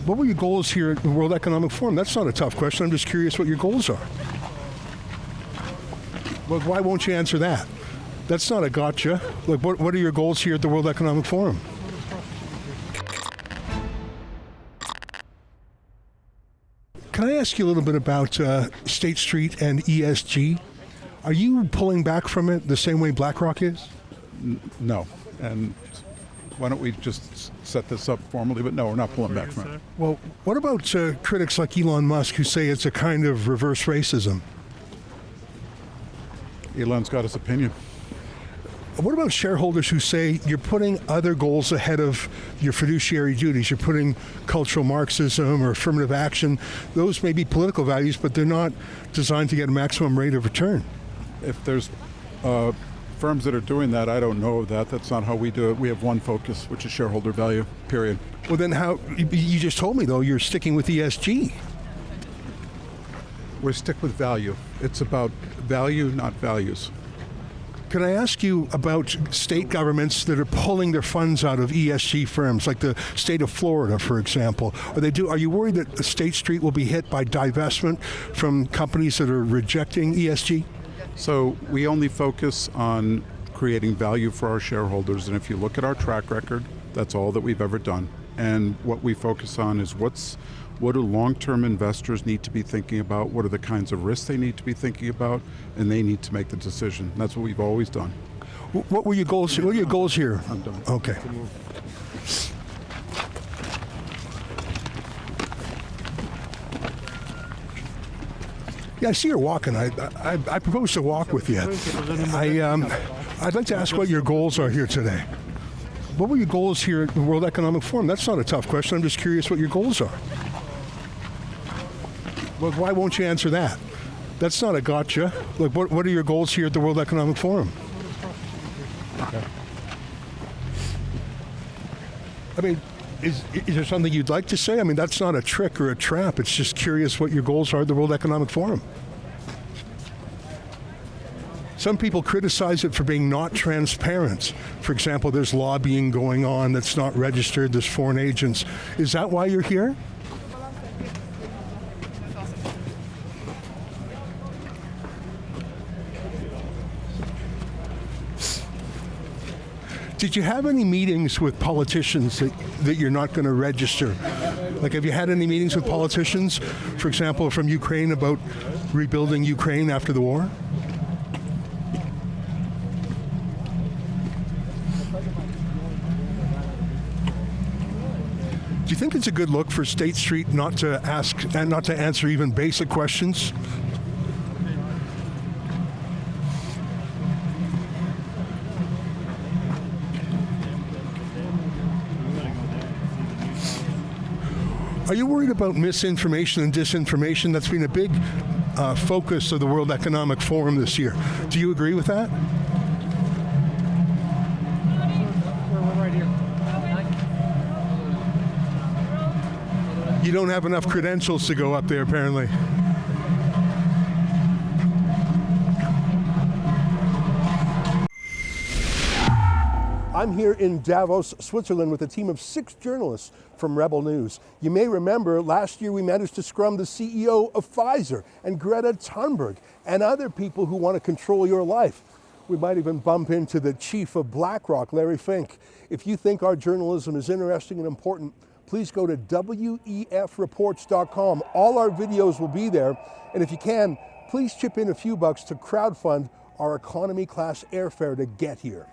What were your goals here at the World Economic Forum? That's not a tough question. I'm just curious what your goals are. Well, why won't you answer that? That's not a gotcha. Like, what are your goals here at the World Economic Forum? Can I ask you a little bit about State Street and ESG? Are you pulling back from it the same way BlackRock is? No. And why don't we just set this up formally? But no, we're not pulling back from it. Well, what about critics like Elon Musk who say it's a kind of reverse racism? Elon's got his opinion. What about shareholders who say you're putting other goals ahead of your fiduciary duties? You're putting cultural Marxism or affirmative action. Those may be political values, but they're not designed to get a maximum rate of return. If there's firms that are doing that, I don't know of that. That's not how we do it. We have one focus, which is shareholder value, period. Well, then how, you just told me, though, you're sticking with ESG. We stick with value. It's about value, not values. Can I ask you about state governments that are pulling their funds out of ESG firms, like the state of Florida, for example? Are you worried that State Street will be hit by divestment from companies that are rejecting ESG? So we only focus on creating value for our shareholders, and if you look at our track record, that's all that we've ever done. And what we focus on is what do long-term investors need to be thinking about, what are the kinds of risks they need to be thinking about, and they need to make the decision. And that's what we've always done. What were your goals? What are your goals here? I'm done. Okay. Yeah, I see you're walking. I propose to walk with you. I'd like to ask what your goals are here today. What were your goals here at the World Economic Forum? That's not a tough question. I'm just curious what your goals are. Well, why won't you answer that? That's not a gotcha. Like, what are your goals here at the World Economic Forum? Okay. I mean, is there something you'd like to say? I mean, that's not a trick or a trap. It's just curious what your goals are at the World Economic Forum. Some people criticize it for being not transparent. For example, there's lobbying going on that's not registered, there's foreign agents. Is that why you're here? Did you have any meetings with politicians that you're not going to register? Like, have you had any meetings with politicians, for example, from Ukraine about rebuilding Ukraine after the war? Do you think it's a good look for State Street not to ask and not to answer even basic questions? Are you worried about misinformation and disinformation? That's been a big focus of the World Economic Forum this year. Do you agree with that? You don't have enough credentials to go up there, apparently. I'm here in Davos, Switzerland with a team of 6 journalists from Rebel News. You may remember last year we managed to scrum the CEO of Pfizer and Greta Thunberg and other people who want to control your life. We might even bump into the chief of BlackRock, Larry Fink. If you think our journalism is interesting and important, please go to wefreports.com. All our videos will be there. And if you can, please chip in a few bucks to crowdfund our economy class airfare to get here.